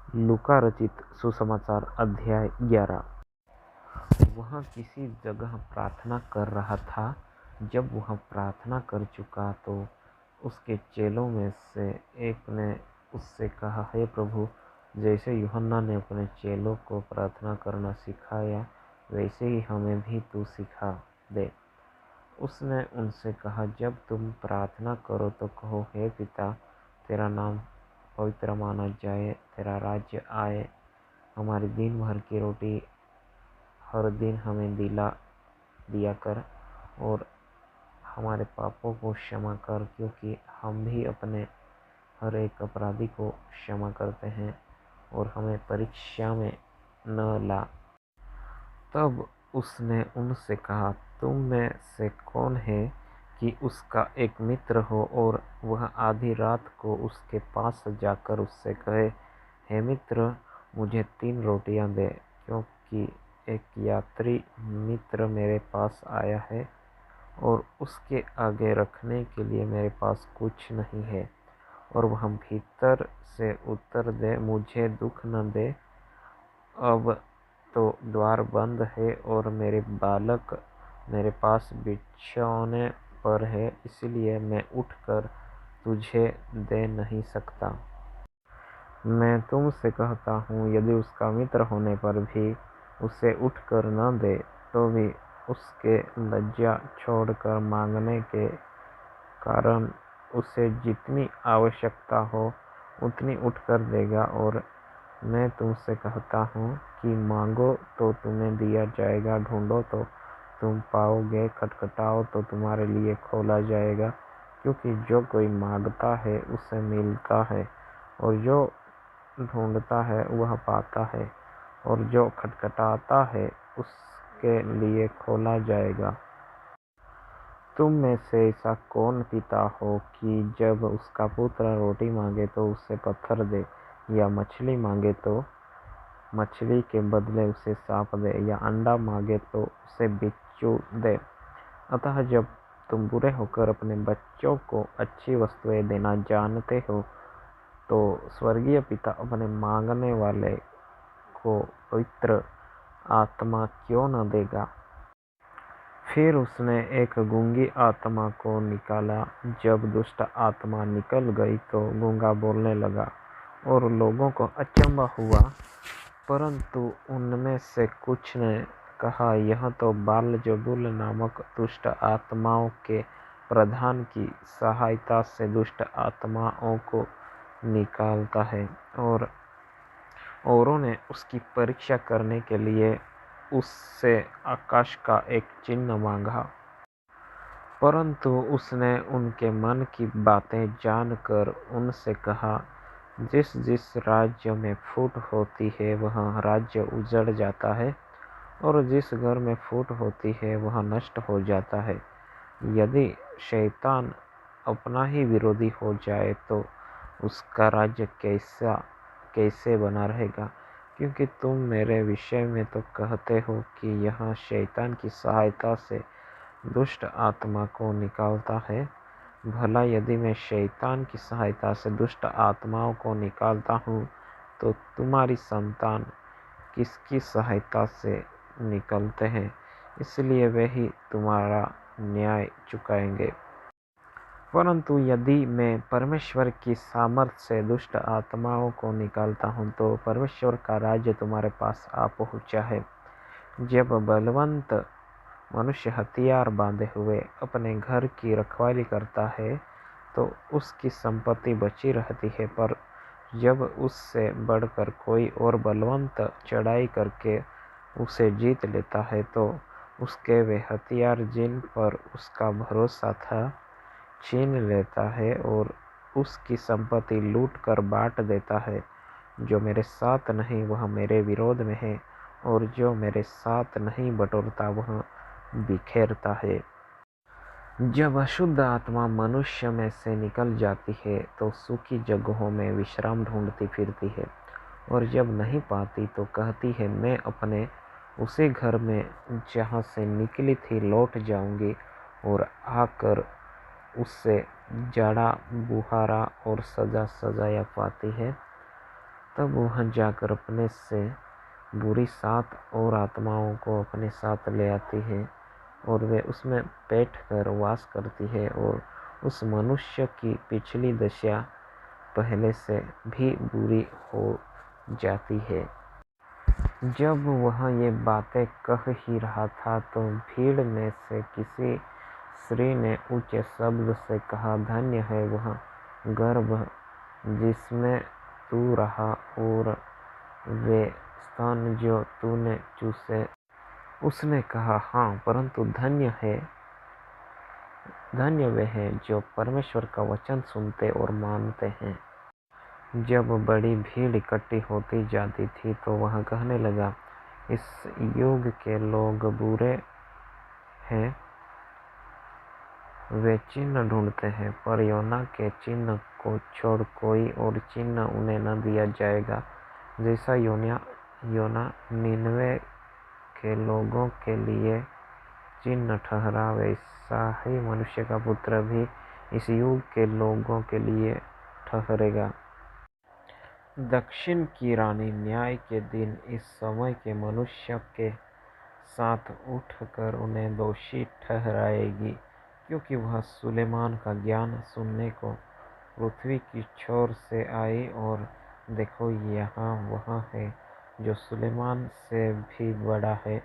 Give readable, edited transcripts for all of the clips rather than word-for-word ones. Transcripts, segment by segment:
लूका रचित सुसमाचार अध्याय 11। वह किसी जगह प्रार्थना कर रहा था। जब वह प्रार्थना कर चुका तो उसके चेलों में से एक ने उससे कहा, हे प्रभु, जैसे यूहन्ना ने अपने चेलों को प्रार्थना करना सिखाया, वैसे ही हमें भी तू सिखा दे। उसने उनसे कहा, जब तुम प्रार्थना करो तो कहो, हे पिता, तेरा नाम पवित्र माना जाए, तेरा राज्य आए, हमारी दिन भर की रोटी हर दिन हमें दिया कर, और हमारे पापों को क्षमा कर, क्योंकि हम भी अपने हर एक अपराधी को क्षमा करते हैं, और हमें परीक्षा में न ला। तब उसने उनसे कहा, तुम में से कौन है कि उसका एक मित्र हो और वह आधी रात को उसके पास जाकर उससे कहे, हे मित्र, मुझे 3 रोटियां दे, क्योंकि एक यात्री मित्र मेरे पास आया है और उसके आगे रखने के लिए मेरे पास कुछ नहीं है, और वह भीतर से उत्तर दे, मुझे दुख न दे, अब तो द्वार बंद है और मेरे बालक मेरे पास बिछौने पर है, इसलिए मैं उठकर तुझे दे नहीं सकता। मैं तुमसे कहता हूँ, यदि उसका मित्र होने पर भी उसे उठकर न दे, तो भी उसके लज्जा छोड़कर मांगने के कारण उसे जितनी आवश्यकता हो उतनी उठकर देगा। और मैं तुमसे कहता हूँ कि मांगो तो तुम्हें दिया जाएगा, ढूंढो तो तुम पाओगे, खटखटाओ तो तुम्हारे लिए खोला जाएगा। क्योंकि जो कोई मांगता है उसे मिलता है, और जो ढूंढता है वह पाता है, और जो खटखटाता है उसके लिए खोला जाएगा। तुम में से ऐसा कौन पिता हो कि जब उसका पुत्र रोटी मांगे तो उसे पत्थर दे, या मछली मांगे तो मछली के बदले उसे सांप दे, या अंडा मांगे तो उसे बिच्छू दे? अतः जब तुम बुरे होकर अपने बच्चों को अच्छी वस्तुएं देना जानते हो, तो स्वर्गीय पिता अपने मांगने वाले को पवित्र आत्मा क्यों न देगा। फिर उसने एक गूंगी आत्मा को निकाला। जब दुष्ट आत्मा निकल गई तो गूंगा बोलने लगा, और लोगों को अचंभा हुआ। परंतु उनमें से कुछ ने कहा, यह तो बालजबूल नामक दुष्ट आत्माओं के प्रधान की सहायता से दुष्ट आत्माओं को निकालता है। और औरों ने उसकी परीक्षा करने के लिए उससे आकाश का एक चिन्ह मांगा। परंतु उसने उनके मन की बातें जानकर उनसे कहा, जिस जिस राज्य में फूट होती है वह राज्य उजड़ जाता है, और जिस घर में फूट होती है वह नष्ट हो जाता है। यदि शैतान अपना ही विरोधी हो जाए तो उसका राज्य कैसे बना रहेगा। क्योंकि तुम मेरे विषय में तो कहते हो कि यह शैतान की सहायता से दुष्ट आत्मा को निकालता है। भला यदि मैं शैतान की सहायता से दुष्ट आत्माओं को निकालता हूँ, तो तुम्हारी संतान किसकी सहायता से निकलते हैं, इसलिए वे ही तुम्हारा न्याय चुकाएंगे। परंतु यदि मैं परमेश्वर की सामर्थ्य से दुष्ट आत्माओं को निकालता हूँ, तो परमेश्वर का राज्य तुम्हारे पास आ पहुँचा है। जब बलवंत मनुष्य हथियार बांधे हुए अपने घर की रखवाली करता है, तो उसकी संपत्ति बची रहती है। पर जब उससे बढ़कर कोई और बलवंत चढ़ाई करके उसे जीत लेता है, तो उसके वे हथियार जिन पर उसका भरोसा था छीन लेता है, और उसकी संपत्ति लूट कर बांट देता है। जो मेरे साथ नहीं वह मेरे विरोध में है, और जो मेरे साथ नहीं बटोरता वह बिखेरता है। जब अशुद्ध आत्मा मनुष्य में से निकल जाती है तो सूखी जगहों में विश्राम ढूंढती फिरती है, और जब नहीं पाती तो कहती है, मैं अपने उसी घर में जहाँ से निकली थी लौट जाऊंगी। और आकर उससे जड़ा बुहारा और सजा सजाया पाती है। तब वह जाकर अपने से बुरी 7 और आत्माओं को अपने साथ ले आती है और वे उसमें बैठकर वास करती है और उस मनुष्य की पिछली दशा पहले से भी बुरी हो जाती है। जब वह ये बातें कह ही रहा था तो भीड़ में से किसी स्त्री ने ऊंचे शब्द से कहा, धन्य है वह गर्भ जिसमें तू रहा और वे स्तन जो तूने चूसे। उसने कहा, हाँ, परंतु धन्य वे हैं जो परमेश्वर का वचन सुनते और मानते हैं। जब बड़ी भीड़ इकट्ठी होती जाती थी तो वह कहने लगा, इस युग के लोग बुरे हैं, वे चिन्ह ढूंढते हैं, पर योना के चिन्ह को छोड़ कोई और चिन्ह उन्हें न दिया जाएगा। जैसा योना निनवे के लोगों के लिए चिन्ह ठहरा, वैसा ही मनुष्य का पुत्र भी इस युग के लोगों के लिए ठहरेगा। दक्षिण की रानी न्याय के दिन इस समय के मनुष्य के साथ उठकर उन्हें दोषी ठहराएगी, क्योंकि वह सुलेमान का ज्ञान सुनने को पृथ्वी की छोर से आई, और देखो यहाँ वह है जो सुलेमान से भी बड़ा है।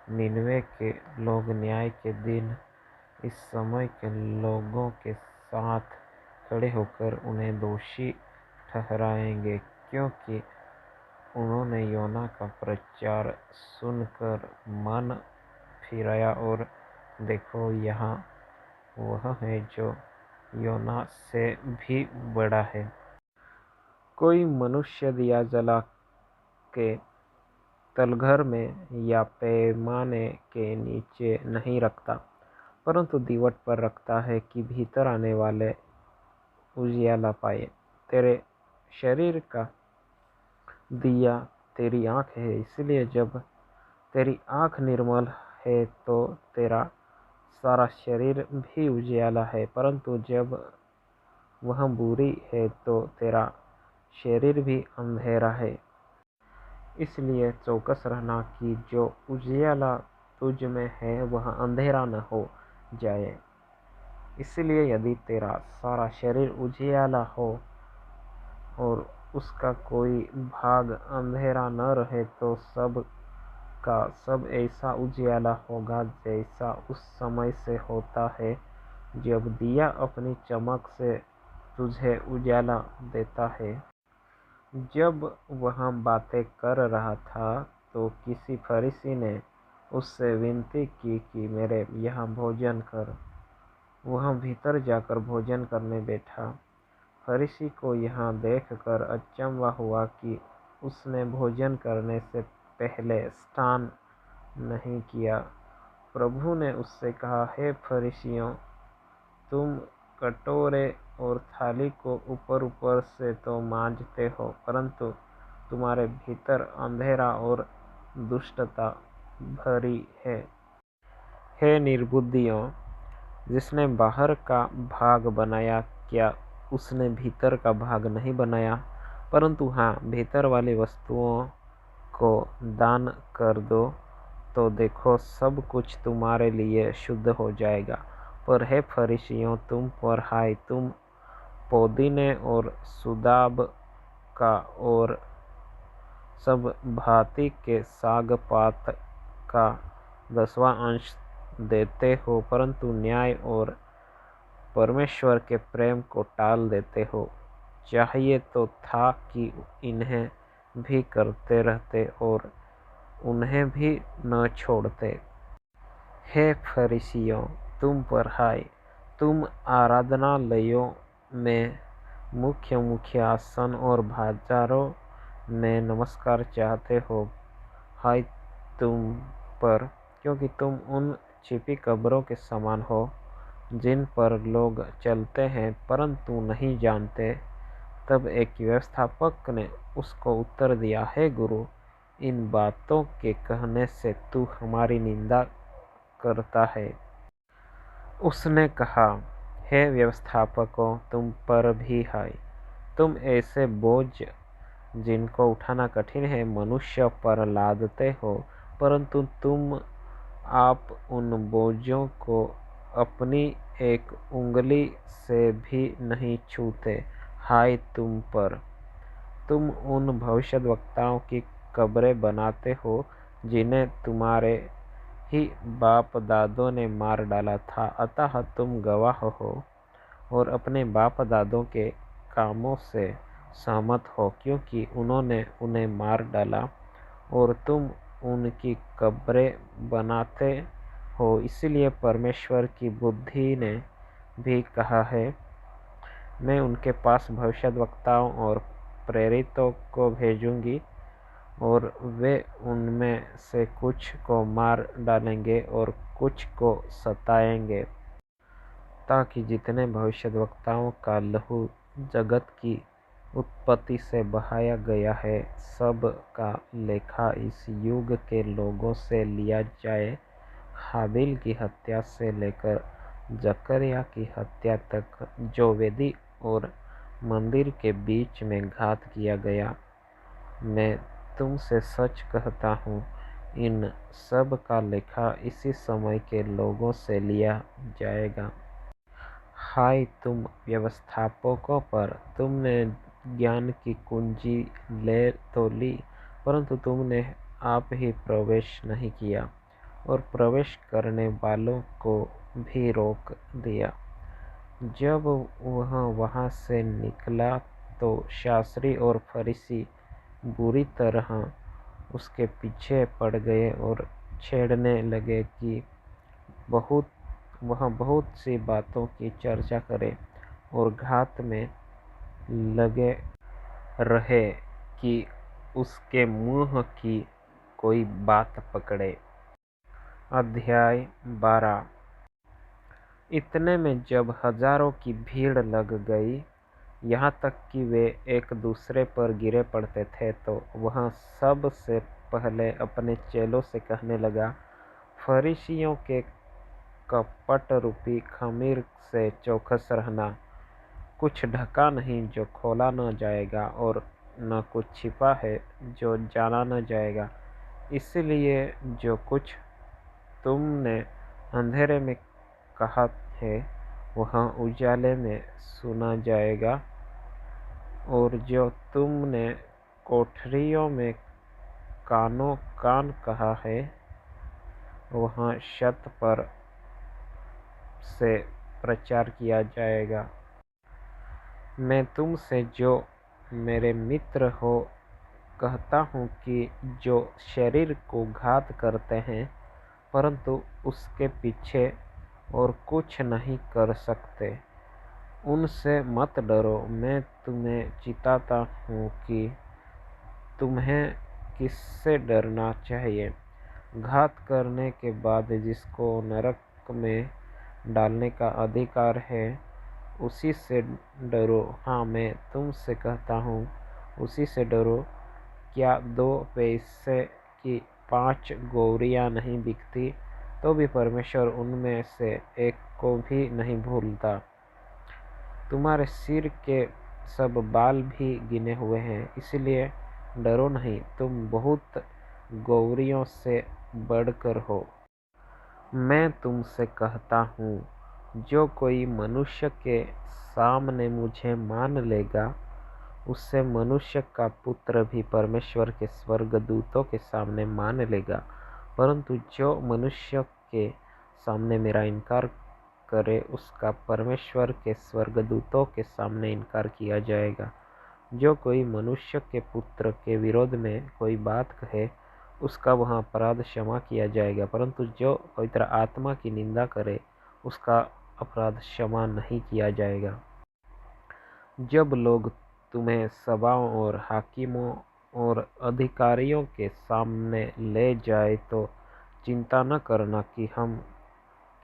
निनवे के लोग न्याय के दिन इस समय के लोगों के साथ खड़े होकर उन्हें दोषी ठहराएंगे, क्योंकि उन्होंने योना का प्रचार सुनकर मन फिराया, और देखो यहाँ वह है जो योना से भी बड़ा है। कोई मनुष्य दिया जला के तलघर में या पैमाने के नीचे नहीं रखता, परंतु दीवट पर रखता है कि भीतर आने वाले उजियाला पाए। तेरे शरीर का दिया तेरी आँख है, इसलिए जब तेरी आँख निर्मल है तो तेरा सारा शरीर भी उजियाला है, परंतु जब वह बुरी है तो तेरा शरीर भी अंधेरा है। इसलिए चौकस रहना कि जो उजियाला तुझ में है वह अंधेरा न हो जाए। इसलिए यदि तेरा सारा शरीर उजियाला हो और उसका कोई भाग अंधेरा न रहे तो सब का सब ऐसा उजियाला होगा जैसा उस समय से होता है जब दिया अपनी चमक से तुझे उजाला देता है। जब वह बातें कर रहा था तो किसी फरीसी ने उससे विनती की कि मेरे यहाँ भोजन कर। वह भीतर जाकर भोजन करने बैठा। फरीसी को यहाँ देखकर अचंभा हुआ कि उसने भोजन करने से पहले स्नान नहीं किया। प्रभु ने उससे कहा, हे फरीसियों, तुम कटोरे और थाली को ऊपर से तो मांजते हो, परंतु तुम्हारे भीतर अंधेरा और दुष्टता भरी है। हे निर्बुद्धियों, जिसने बाहर का भाग बनाया, क्या उसने भीतर का भाग नहीं बनाया? परंतु हाँ, भीतर वाली वस्तुओं को दान कर दो तो देखो सब कुछ तुम्हारे लिए शुद्ध हो जाएगा। पर हे फरीसियों, तुम पर हाय, तुम पुदीने और सुदाब का और सब भांति के साग पात का 10वां अंश देते हो, परंतु न्याय और परमेश्वर के प्रेम को टाल देते हो। चाहिए तो था कि इन्हें भी करते रहते और उन्हें भी न छोड़ते। हे फरीसियों, तुम पर हाय, तुम आराधनालयों में मुख्य मुख्य आसन और बाजारों में नमस्कार चाहते हो। हाय तुम पर, क्योंकि तुम उन छिपी कब्रों के समान हो जिन पर लोग चलते हैं परंतु नहीं जानते। तब एक व्यवस्थापक ने उसको उत्तर दिया, हे गुरु, इन बातों के कहने से तू हमारी निंदा करता है। उसने कहा, हे व्यवस्थापकों, तुम पर भी हाय, तुम ऐसे बोझ जिनको उठाना कठिन है मनुष्य पर लादते हो, परंतु तुम आप उन बोझों को अपनी एक उंगली से भी नहीं छूते। हाय तुम पर! तुम उन भविष्यद्वक्ताओं की कब्रें बनाते हो जिन्हें तुम्हारे ही बाप दादों ने मार डाला था। अतः तुम गवाह हो और अपने बाप दादों के कामों से सहमत हो, क्योंकि उन्होंने उन्हें मार डाला और तुम उनकी कब्रें बनाते हो। इसलिए परमेश्वर की बुद्धि ने भी कहा है, मैं उनके पास भविष्यद्वक्ताओं और प्रेरितों को भेजूंगी और वे उनमें से कुछ को मार डालेंगे और कुछ को सताएंगे, ताकि जितने भविष्यद्वक्ताओं का लहू जगत की उत्पत्ति से बहाया गया है, सब का लेखा इस युग के लोगों से लिया जाए। हाबिल की हत्या से लेकर जकरिया की हत्या तक जो वेदी और मंदिर के बीच में घात किया गया, मैं तुमसे सच कहता हूँ, इन सब का लेखा इसी समय के लोगों से लिया जाएगा। हाय तुम व्यवस्थापकों पर! तुमने ज्ञान की कुंजी ले तो ली, परंतु तुमने आप ही प्रवेश नहीं किया और प्रवेश करने वालों को भी रोक दिया। जब वह वहाँ से निकला तो शास्त्री और फरीसी बुरी तरह उसके पीछे पड़ गए और छेड़ने लगे कि वह बहुत सी बातों की चर्चा करे और घात में लगे रहे कि उसके मुंह की कोई बात पकड़े। अध्याय 12। इतने में जब हजारों की भीड़ लग गई, यहाँ तक कि वे एक दूसरे पर गिरे पड़ते थे, तो वह सब से पहले अपने चेलों से कहने लगा, फरीसियों के कपट रूपी खमीर से चौकस रहना। कुछ ढका नहीं जो खोला न जाएगा, और न कुछ छिपा है जो जाना न जाएगा। इसलिए जो कुछ तुमने अंधेरे में कहा है वह उजाले में सुना जाएगा, और जो तुमने कोठरियों में कानों कान कहा है वह छत पर से प्रचार किया जाएगा। मैं तुमसे जो मेरे मित्र हो कहता हूँ कि जो शरीर को घात करते हैं परंतु उसके पीछे और कुछ नहीं कर सकते, उनसे मत डरो। मैं तुम्हें चिताता हूँ कि तुम्हें किससे डरना चाहिए। घात करने के बाद जिसको नरक में डालने का अधिकार है, उसी से डरो। हाँ, मैं तुमसे कहता हूँ, उसी से डरो। क्या 2 पैसे की 5 गौरियाँ नहीं बिकती, तो भी परमेश्वर उनमें से एक को भी नहीं भूलता। तुम्हारे सिर के सब बाल भी गिने हुए हैं, इसलिए डरो नहीं, तुम बहुत गौरियों से बढ़कर हो। मैं तुमसे कहता हूँ, जो कोई मनुष्य के सामने मुझे मान लेगा, उससे मनुष्य का पुत्र भी परमेश्वर के स्वर्गदूतों के सामने मान लेगा। परंतु जो मनुष्य के सामने मेरा इनकार करे, उसका परमेश्वर के स्वर्गदूतों के सामने इनकार किया जाएगा। जो कोई मनुष्य के पुत्र के विरोध में कोई बात कहे, उसका वह अपराध क्षमा किया जाएगा, परंतु जो पवित्र आत्मा की निंदा करे, उसका अपराध क्षमा नहीं किया जाएगा। जब लोग तुम्हें सभाओं और हाकिमों और अधिकारियों के सामने ले जाए, तो चिंता न करना कि हम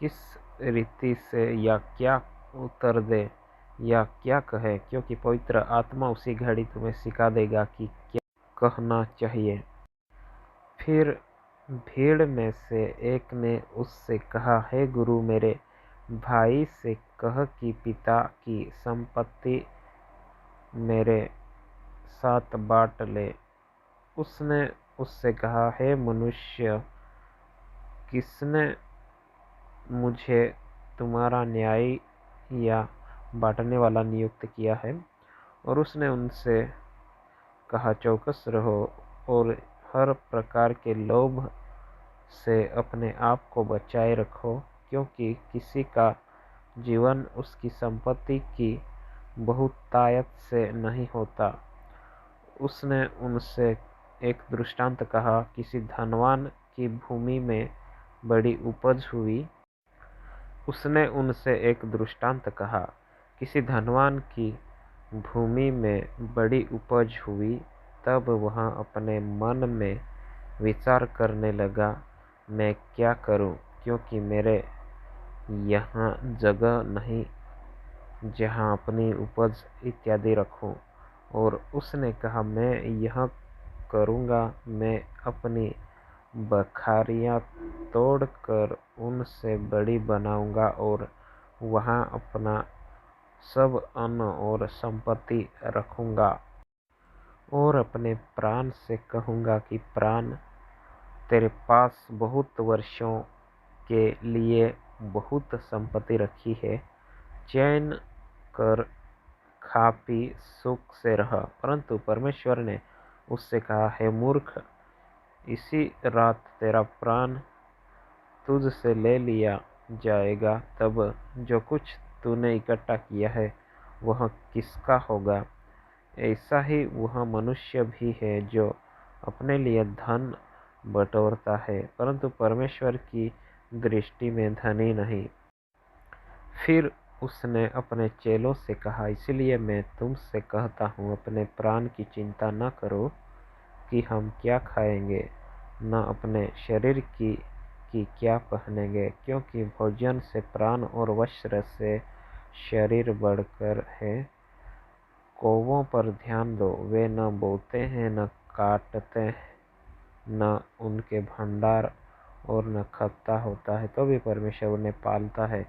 किस रीति से या क्या उत्तर दे या क्या कहे, क्योंकि पवित्र आत्मा उसी घड़ी तुम्हें सिखा देगा कि क्या कहना चाहिए। फिर भीड़ में से एक ने उससे कहा, हे गुरु, मेरे भाई से कह कि पिता की संपत्ति मेरे साथ बांट ले। उसने उससे कहा, हे मनुष्य, किसने मुझे तुम्हारा न्यायी या बांटने वाला नियुक्त किया है? और उसने उनसे कहा, चौकस रहो और हर प्रकार के लोभ से अपने आप को बचाए रखो, क्योंकि किसी का जीवन उसकी संपत्ति की बहुतायत से नहीं होता। उसने उनसे एक दृष्टांत कहा, किसी धनवान की भूमि में बड़ी उपज हुई। उसने उनसे एक दृष्टांत कहा, किसी धनवान की भूमि में बड़ी उपज हुई। तब वह अपने मन में विचार करने लगा, मैं क्या करूं, क्योंकि मेरे यहाँ जगह नहीं जहाँ अपनी उपज इत्यादि रखूं। और उसने कहा, मैं यह करूँगा, मैं अपनी बखारियाँ तोड़कर उनसे बड़ी बनाऊँगा और वहाँ अपना सब अन्न और संपत्ति रखूँगा। और अपने प्राण से कहूँगा कि प्राण, तेरे पास बहुत वर्षों के लिए बहुत संपत्ति रखी है, चैन कर खा पी सुख से रह। परंतु परमेश्वर ने उससे कहा, हे मूर्ख, इसी रात तेरा प्राण तुझ से ले लिया जाएगा, तब जो कुछ तूने इकट्ठा किया है वह किसका होगा? ऐसा ही वह मनुष्य भी है जो अपने लिए धन बटोरता है, परंतु परमेश्वर की दृष्टि में धनी नहीं। फिर उसने अपने चेलों से कहा, इसलिए मैं तुमसे कहता हूँ, अपने प्राण की चिंता न करो कि हम क्या खाएंगे, न अपने शरीर की कि क्या पहनेंगे, क्योंकि भोजन से प्राण और वस्त्र से शरीर बढ़कर है। कौवों पर ध्यान दो, वे न बोते हैं, न काटते, न उनके भंडार और न खपता होता है, तो भी परमेश्वर उन्हें पालता है।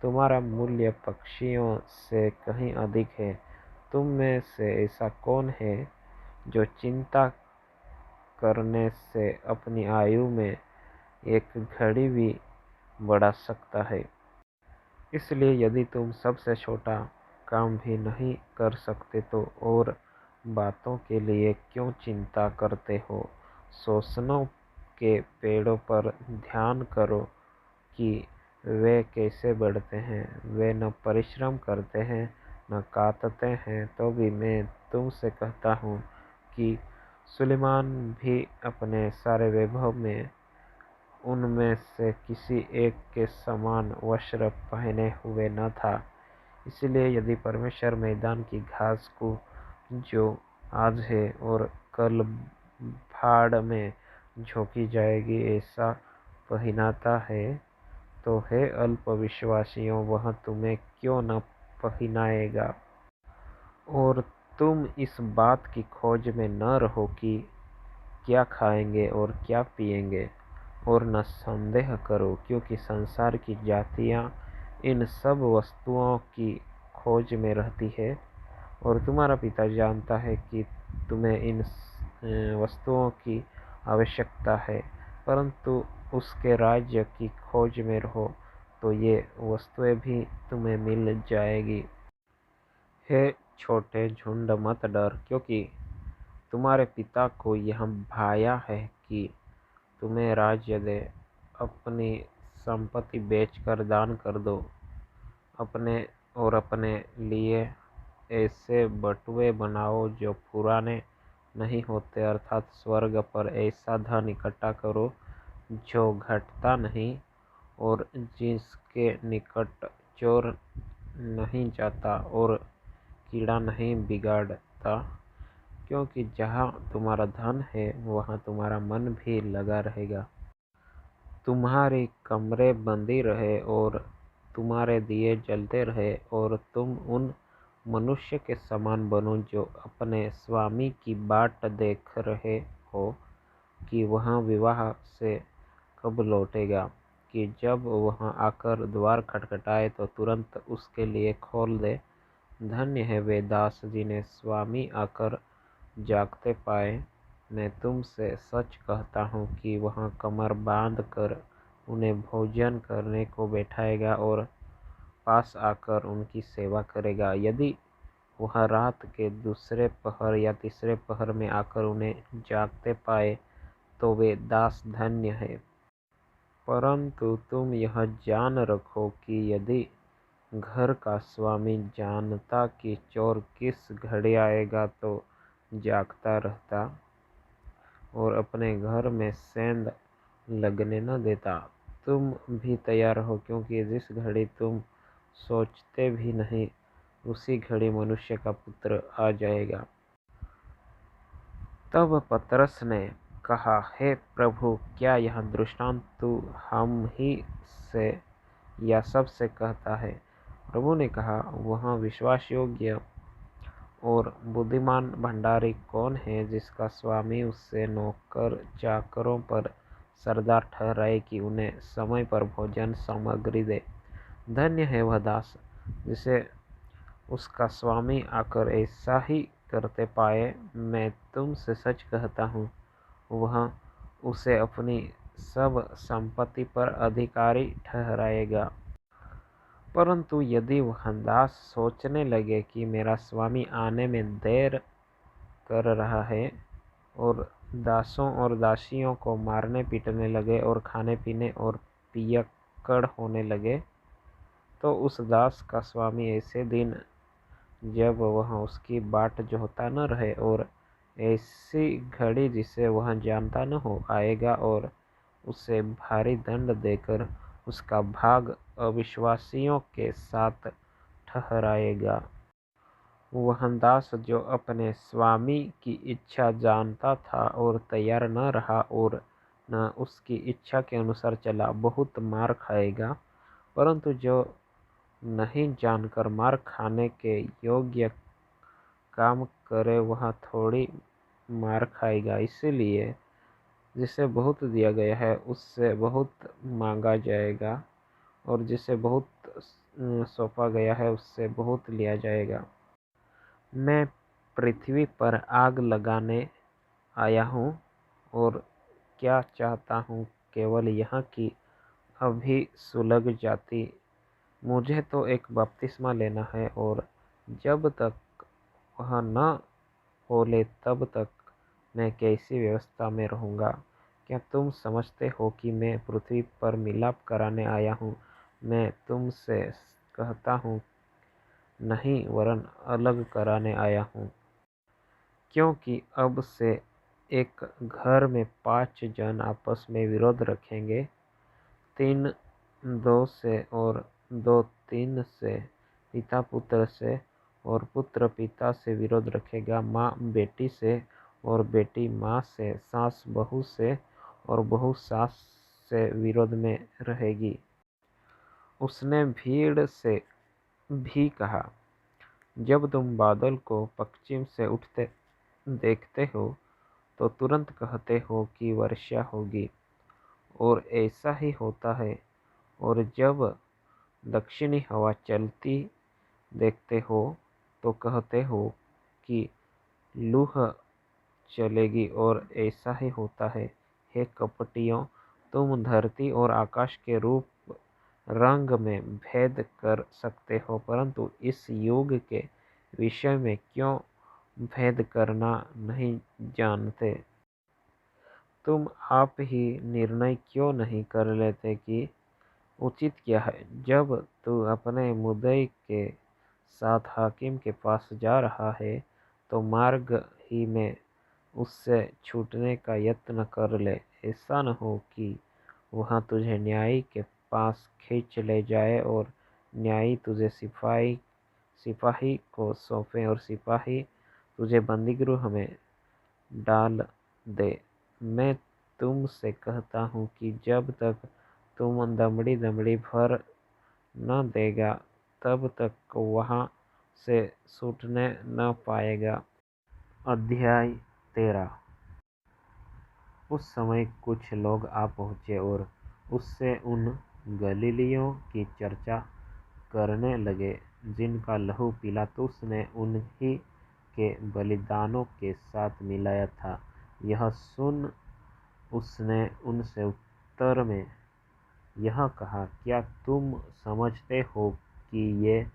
तुम्हारा मूल्य पक्षियों से कहीं अधिक है। तुम में से ऐसा कौन है जो चिंता करने से अपनी आयु में एक घड़ी भी बढ़ा सकता है? इसलिए यदि तुम सबसे छोटा काम भी नहीं कर सकते तो और बातों के लिए क्यों चिंता करते हो? सोसनों के पेड़ों पर ध्यान करो कि वे कैसे बढ़ते हैं, वे न परिश्रम करते हैं न काटते हैं, तो भी मैं तुमसे कहता हूँ कि सुलेमान भी अपने सारे वैभव में उनमें से किसी एक के समान वस्त्र पहने हुए न था। इसलिए यदि परमेश्वर मैदान की घास को, जो आज है और कल भाड़ में झोंकी जाएगी, ऐसा पहनाता है, तो हे अल्पविश्वासियों, वह तुम्हें क्यों न पहनाएगा? और तुम इस बात की खोज में न रहो कि क्या खाएंगे और क्या पिएंगे, और न संदेह करो, क्योंकि संसार की जातियां इन सब वस्तुओं की खोज में रहती है, और तुम्हारा पिता जानता है कि तुम्हें इन वस्तुओं की आवश्यकता है। परंतु उसके राज्य की खोज में रहो, तो ये वस्तुएं भी तुम्हें मिल जाएगी। हे छोटे झुंड, मत डर, क्योंकि तुम्हारे पिता को यह भाया है कि तुम्हें राज्य दे। अपनी संपत्ति बेचकर दान कर दो, अपने लिए ऐसे बटुए बनाओ जो पुराने नहीं होते, अर्थात स्वर्ग पर ऐसा धन इकट्ठा करो जो घटता नहीं और जिसके निकट चोर नहीं जाता और कीड़ा नहीं बिगाड़ता, क्योंकि जहाँ तुम्हारा धन है वहाँ तुम्हारा मन भी लगा रहेगा। तुम्हारी कमरें बंदी रहे और तुम्हारे दिए जलते रहे, और तुम उन मनुष्य के समान बनो जो अपने स्वामी की बाट देख रहे हो कि वह विवाह से कब लौटेगा, कि जब वह आकर द्वार खटखटाए तो तुरंत उसके लिए खोल दे। धन्य है वे दास जिन्हें स्वामी आकर जागते पाए। मैं तुमसे सच कहता हूँ कि वह कमर बांध कर उन्हें भोजन करने को बैठाएगा और पास आकर उनकी सेवा करेगा। यदि वह रात के दूसरे पहर या तीसरे पहर में आकर उन्हें जागते पाए तो वे दास धन्य है। परंतु तुम यह जान रखो कि यदि घर का स्वामी जानता कि चोर किस घड़ी आएगा तो जागता रहता और अपने घर में सेंध लगने न देता। तुम भी तैयार रहो, क्योंकि जिस घड़ी तुम सोचते भी नहीं उसी घड़ी मनुष्य का पुत्र आ जाएगा। तब पतरस ने कहा, हे प्रभु, क्या यह दृष्टांत तू हम ही से या सबसे कहता है? प्रभु ने कहा, वह विश्वास योग्य और बुद्धिमान भंडारी कौन है जिसका स्वामी उससे नौकर चाकरों पर सरदार ठहराए कि उन्हें समय पर भोजन सामग्री दे। धन्य है वह दास जिसे उसका स्वामी आकर ऐसा ही करते पाए। मैं तुमसे सच कहता हूँ, वह उसे अपनी सब संपत्ति पर अधिकारी ठहराएगा। परंतु यदि वह दास सोचने लगे कि मेरा स्वामी आने में देर कर रहा है और दासों और दासियों को मारने पीटने लगे और खाने पीने और पियक्कड़ होने लगे, तो उस दास का स्वामी ऐसे दिन जब वह उसकी बाट जोहता न रहे और ऐसी घड़ी जिसे वह जानता न हो आएगा और उसे भारी दंड देकर उसका भाग अविश्वासियों के साथ ठहराएगा। वह दास जो अपने स्वामी की इच्छा जानता था और तैयार न रहा और न उसकी इच्छा के अनुसार चला, बहुत मार खाएगा। परंतु जो नहीं जानकर मार खाने के योग्य काम करे वह थोड़ी मार खाएगा। इसीलिए जिसे बहुत दिया गया है उससे बहुत मांगा जाएगा और जिसे बहुत सौंपा गया है उससे बहुत लिया जाएगा। मैं पृथ्वी पर आग लगाने आया हूँ और क्या चाहता हूँ केवल यह कि अभी सुलग जाती। मुझे तो एक बपतिस्मा लेना है और जब तक वह न हो ले तब तक मैं कैसी व्यवस्था में रहूँगा? क्या तुम समझते हो कि मैं पृथ्वी पर मिलाप कराने आया हूँ? मैं तुमसे कहता हूँ नहीं, वरन अलग कराने आया हूँ। क्योंकि अब से एक घर में 5 जन आपस में विरोध रखेंगे, 3 2 से और 2 3 से, पिता पुत्र से और पुत्र पिता से विरोध रखेगा, माँ बेटी से और बेटी माँ से, सास बहू से और बहू सास से विरोध में रहेगी। उसने भीड़ से भी कहा, जब तुम बादल को पश्चिम से उठते देखते हो तो तुरंत कहते हो कि वर्षा होगी, और ऐसा ही होता है। और जब दक्षिणी हवा चलती देखते हो तो कहते हो कि लूह चलेगी, और ऐसा ही होता है। हे कपटियों, तुम धरती और आकाश के रूप रंग में भेद कर सकते हो, परंतु इस युग के विषय में क्यों भेद करना नहीं जानते? तुम आप ही निर्णय क्यों नहीं कर लेते कि उचित क्या है? जब तू अपने मुद्दई के साथ हाकिम के पास जा रहा है तो मार्ग ही में उससे छूटने का यत्न कर ले। ऐसा न हो कि वहाँ तुझे न्यायी के पास खींच ले जाए और न्यायी तुझे सिपाही को सौंपे और सिपाही तुझे बंदीगृह में डाल दे। मैं तुमसे कहता हूँ कि जब तक तुम दमड़ी दमड़ी भर न देगा तब तक वहाँ से छूटने न पाएगा। अध्याय 13। उस समय कुछ लोग आ पहुँचे और उससे उन गलीलियों की चर्चा करने लगे जिनका लहू पिलातुस ने उन्हीं के बलिदानों के साथ मिलाया था। यह सुन उसने उनसे उत्तर में यह कहा, क्या तुम समझते हो कि ये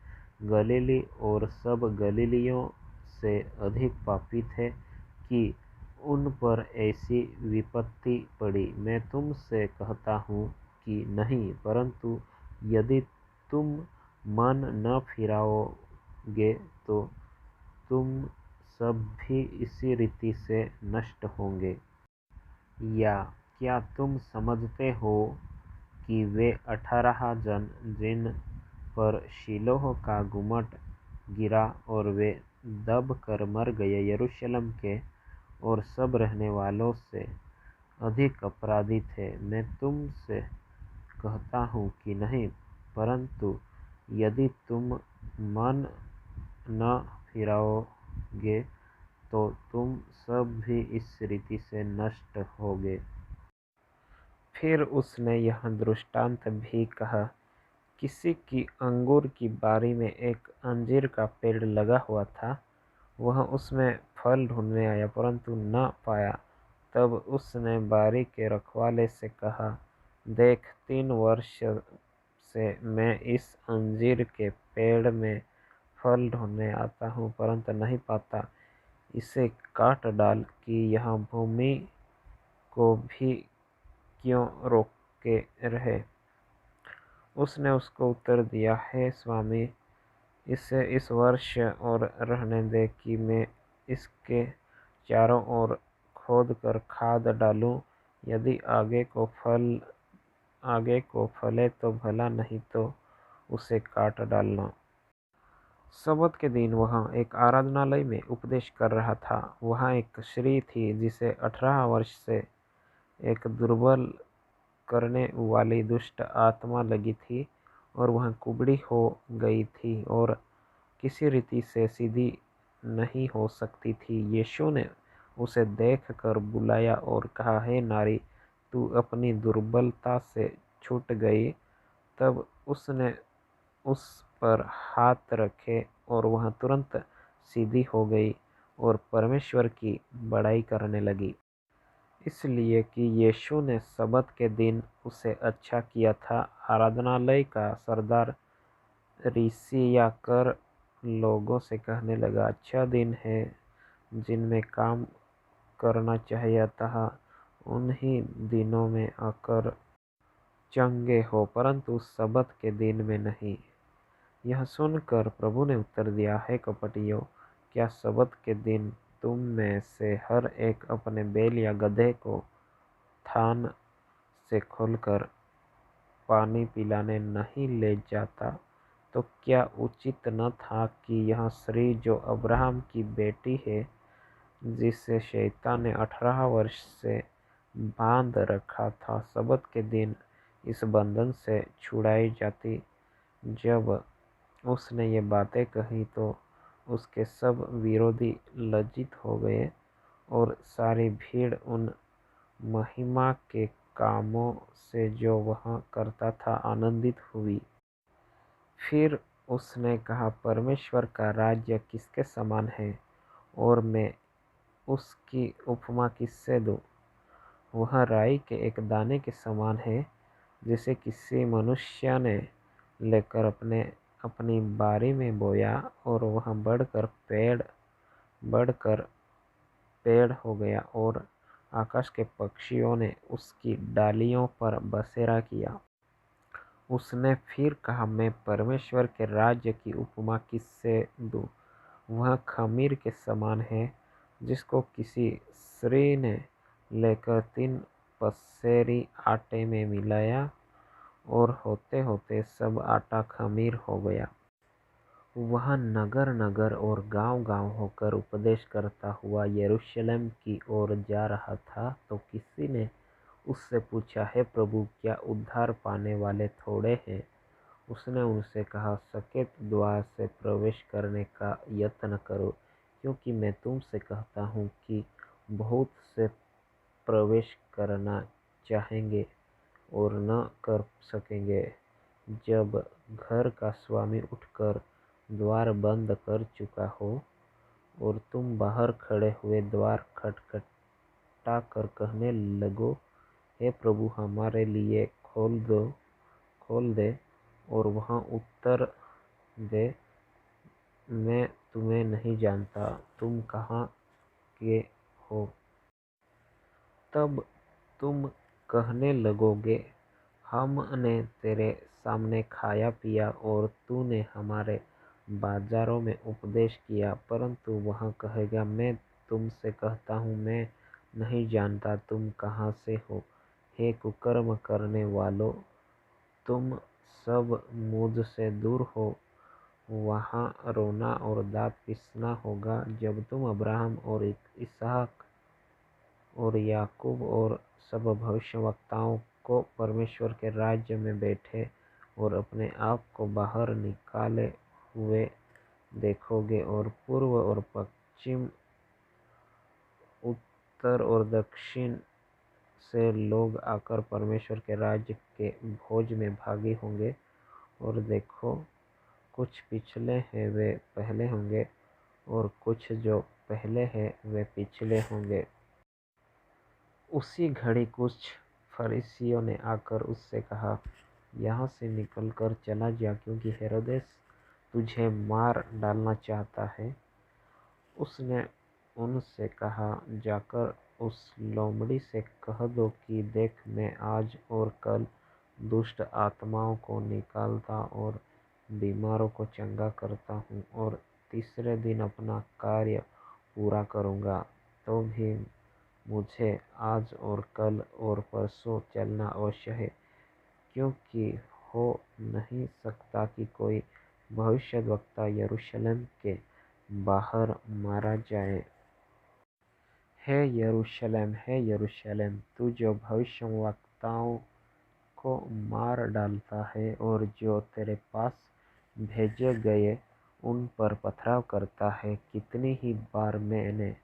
गलीली और सब गलीलियों से अधिक पापी थे कि उन पर ऐसी विपत्ति पड़ी? मैं तुमसे कहता हूँ कि नहीं, परंतु यदि तुम मन न फिराओगे तो तुम सब भी इसी रीति से नष्ट होंगे। या क्या तुम समझते हो कि वे 18 जन जिन पर शीलोह का गुम्मट गिरा और वे दब कर मर गए, यरूशलेम के और सब रहने वालों से अधिक अपराधी थे? मैं तुमसे कहता हूँ कि नहीं, परंतु यदि तुम मन न फिराओगे तो तुम सब भी इस रीति से नष्ट होगे। फिर उसने यह दृष्टांत भी कहा, किसी की अंगूर की बारी में एक अंजीर का पेड़ लगा हुआ था। वह उसमें फल ढूंढने आया परंतु न पाया। तब उसने बारी के रखवाले से कहा, देख, 3 वर्ष से मैं इस अंजीर के पेड़ में फल ढूंढने आता हूँ परंतु नहीं पाता। इसे काट डाल कि यह भूमि को भी क्यों रोके रहे? उसने उसको उत्तर दिया, हे स्वामी, इसे इस वर्ष और रहने दे कि मैं इसके चारों ओर खोद कर खाद डालूं। यदि आगे को फले तो भला, नहीं तो उसे काट डालना। सबत के दिन वह एक आराधनालय में उपदेश कर रहा था। वहाँ एक स्त्री थी जिसे 18 वर्ष से एक दुर्बल करने वाली दुष्ट आत्मा लगी थी और वह कुबड़ी हो गई थी और किसी रीति से सीधी नहीं हो सकती थी। यीशु ने उसे देख कर बुलाया और कहा, हे नारी, तू अपनी दुर्बलता से छूट गई। तब उसने उस पर हाथ रखे और वह तुरंत सीधी हो गई और परमेश्वर की बड़ाई करने लगी। इसलिए कि यीशु ने सबत के दिन उसे अच्छा किया था। आराधनालय का सरदार रिसियाकर लोगों से कहने लगा, अच्छा दिन है जिनमें काम करना चाहिए, अतः उन्हीं दिनों में आकर चंगे हो, परंतु सबत के दिन में नहीं। यह सुनकर प्रभु ने उत्तर दिया, हे कपटियों, क्या सबत के दिन तुम में से हर एक अपने बैल या गधे को थान से खोलकर पानी पिलाने नहीं ले जाता? तो क्या उचित न था कि यह स्त्री जो अब्राहम की बेटी है, जिसे शैतान ने 18 वर्ष से बांध रखा था, सबत के दिन इस बंधन से छुड़ाई जाती? जब उसने ये बातें कही तो उसके सब विरोधी लज्जित हो गए और सारी भीड़ उन महिमा के कामों से जो वह करता था आनंदित हुई। फिर उसने कहा, परमेश्वर का राज्य किसके समान है और मैं उसकी उपमा किससे दूं? वह राई के एक दाने के समान है जिसे किसी मनुष्य ने लेकर अपनी बारी में बोया और वह बढ़कर पेड़ हो गया और आकाश के पक्षियों ने उसकी डालियों पर बसेरा किया। उसने फिर कहा, मैं परमेश्वर के राज्य की उपमा किससे दूं? वह खमीर के समान है जिसको किसी स्त्री ने लेकर 3 पसेरी आटे में मिलाया और होते होते सब आटा खमीर हो गया। वह नगर नगर और गांव गांव होकर उपदेश करता हुआ यरूशलेम की ओर जा रहा था, तो किसी ने उससे पूछा, हे प्रभु, क्या उद्धार पाने वाले थोड़े हैं? उसने उनसे कहा, सकेत द्वार से प्रवेश करने का यत्न करो, क्योंकि मैं तुमसे कहता हूँ कि बहुत से प्रवेश करना चाहेंगे और न कर सकेंगे। जब घर का स्वामी उठकर द्वार बंद कर चुका हो और तुम बाहर खड़े हुए द्वार खटखटा कर कहने लगो, हे प्रभु, हमारे लिए खोल दे। और वहाँ उत्तर दे, मैं तुम्हें नहीं जानता, तुम कहाँ के हो। तब तुम कहने लगोगे, हमने तेरे सामने खाया पिया और तूने हमारे बाजारों में उपदेश किया। परंतु वह कहेगा, मैं तुमसे कहता हूँ, मैं नहीं जानता, तुम कहाँ से हो। हे कुकर्म करने वालों, तुम सब मुझसे दूर हो। वहाँ रोना और दाँत पिसना होगा, जब तुम अब्राहम और इसहाक और याकूब और सब भविष्यवक्ताओं को परमेश्वर के राज्य में बैठे और अपने आप को बाहर निकाले हुए देखोगे, और पूर्व और पश्चिम, उत्तर और दक्षिण से लोग आकर परमेश्वर के राज्य के भोज में भागी होंगे। और देखो, कुछ पिछले हैं वे पहले होंगे, और कुछ जो पहले हैं वे पिछले होंगे। उसी घड़ी कुछ फरीसियों ने आकर उससे कहा, यहाँ से निकल कर चला जा, क्योंकि हेरोदेस तुझे मार डालना चाहता है। उसने उनसे कहा, जाकर उस लोमड़ी से कह दो कि देख, मैं आज और कल दुष्ट आत्माओं को निकालता और बीमारों को चंगा करता हूँ, और तीसरे दिन अपना कार्य पूरा करूँगा। तो भी मुझे आज और कल और परसों चलना अवश्य है, क्योंकि हो नहीं सकता कि कोई भविष्यद्वक्ता यरूशलेम के बाहर मारा जाए। हे यरूशलेम, तू जो भविष्यवक्ताओं को मार डालता है और जो तेरे पास भेजे गए उन पर पथराव करता है, कितनी ही बार मैंने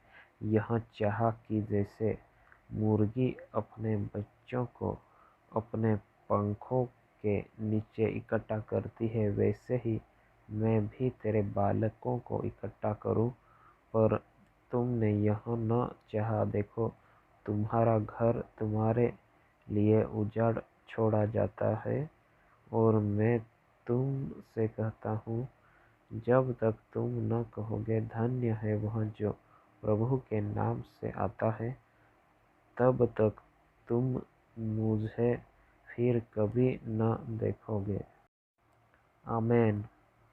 यह चाहा कि जैसे मुर्गी अपने बच्चों को अपने पंखों के नीचे इकट्ठा करती है, वैसे ही मैं भी तेरे बालकों को इकट्ठा करूं, पर तुमने यह न चाहा। देखो, तुम्हारा घर तुम्हारे लिए उजाड़ छोड़ा जाता है, और मैं तुमसे कहता हूँ, जब तक तुम न कहोगे, धन्य है वह जो प्रभु के नाम से आता है, तब तक तुम मुझे फिर कभी न देखोगे। आमीन।